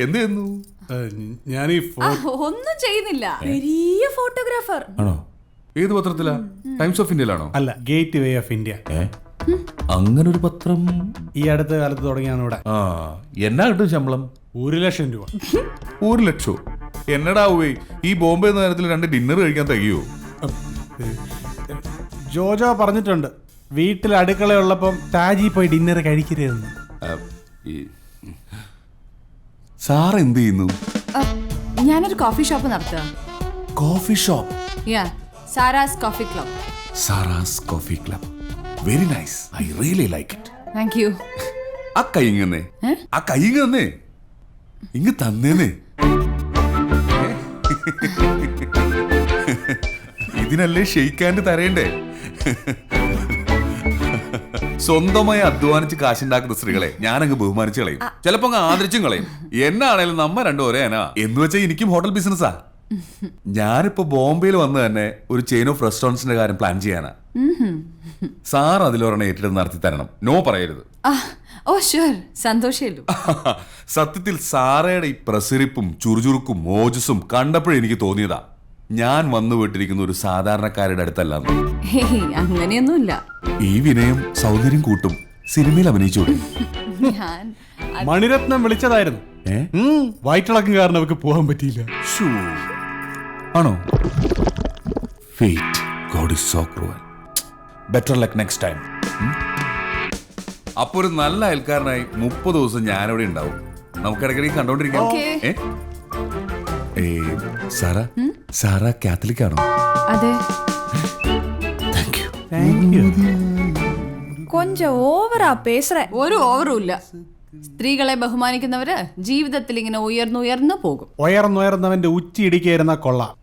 എന്ത് ചെയ്യുന്നു? ഞാൻ ഒന്നും ചെയ്യുന്നില്ല. വലിയ ഫോട്ടോഗ്രാഫർ ആണോ? ഏത് പത്രത്തിലാ? Times of ഇന്ത്യയിലാണോ? അല്ല, ഗേറ്റ് വേ ഓഫ് ഇന്ത്യ. അങ്ങനെ ഒരു പത്രം ഈ അടുത്ത കാലത്ത് തുടങ്ങിയാണ് ഇവിടെ. ആ, എന്നാ കിട്ടും ശമ്പളം? 1,00,000 രൂപ. 1,00,000? എന്നടാവേ, ഈ ബോംബെ നേരത്തിൽ 2 ഡിന്നർ കഴിക്കാൻ തികയോ? ജോജോ പറഞ്ഞിട്ടുണ്ട്, വീട്ടിൽ അടുക്കളയുള്ളപ്പം താജി പോയി ഡിന്നർ കഴിക്കരുതെന്ന്. സാർ എന്ത് ചെയ്യുന്നു? ഞാനൊരു കോഫി ഷോപ്പ് നടത്തുക. Coffee shop? Sara's coffee club. Sara's coffee club. Very nice. I really like it. Thank you. ആ കൈ ഇങ്ങന്നേ, ആ കൈ ഇങ്ങന്നേ, ഇങ്ങ് തന്നേന്നേ. ഇതിനല്ലേ ഷെയ്ക്കാൻഡ് തരേണ്ടേ? സ്വന്തമായി അധ്വാനിച്ച് കാശുണ്ടാക്കുന്ന സ്ത്രീകളെ ഞാനങ്ങ് ബഹുമാനിച്ചു കളയും, ചിലപ്പോ അങ്ങ് ആദരിച്ചും കളയും. എന്നാണേലും നമ്മ രണ്ടും ഒരേ അനാ എന്ന് വെച്ചാൽ എനിക്കും ഹോട്ടൽ ബിസിനസ്സാ. ഞാനിപ്പോ ബോംബെയിൽ വന്ന് തന്നെ ഒരു ചെയിൻ ഓഫ് റെസ്റ്റോറൻറ്റ്സിന്റെ കാര്യം പ്ലാൻ ചെയ്യാനാ. സാർ അതിലൊരെണ്ണം ഏറ്റെടുത്ത് നടത്തി തരണം. നോ പറയരുത്. ഓ ഷുവർ, സന്തോഷമല്ലോ. സത്യത്തിൽ സാറയുടെ ഈ പ്രസരിപ്പും ചുറുചുറുക്കും മോജസും കണ്ടപ്പോഴേ എനിക്ക് തോന്നിയതാ ഞാൻ വന്നു വിട്ടിരിക്കുന്ന ഒരു സാധാരണക്കാരുടെ അടുത്തല്ല. അങ്ങനെയൊന്നുമില്ല. ഈ വിനയം സൗന്ദര്യം കൂട്ടും. സിനിമയിൽ അഭിനയിച്ചോളൂ. മണിരത്നം വിളിച്ചതായിരുന്നു. വയറ്റിളക്കം കാരണം അവർക്ക് പോകാൻ പറ്റിയില്ല. ആണോ? Fate, God is so cruel. Better luck next time. അപ്പൊ ഒരു നല്ല അയൽക്കാരനായി 30 ദിവസം ഞാനിവിടെ ഉണ്ടാവും. നമുക്ക് ഇടയ്ക്കിടയ്ക്ക് കണ്ടോണ്ടിരിക്കാം. സാറ കാത്തലിക് ആണോ? അതെ. കൊഞ്ചം ഓവറാ പേസറ. ഒരു ഓവറും ഇല്ല. സ്ത്രീകളെ ബഹുമാനിക്കുന്നവര് ജീവിതത്തിൽ ഇങ്ങനെ ഉയർന്നുയർന്നു പോകും. ഉയർന്നുയർന്നവന്റെ ഉച്ചി ഇടിക്കായിരുന്ന കൊള്ളാം.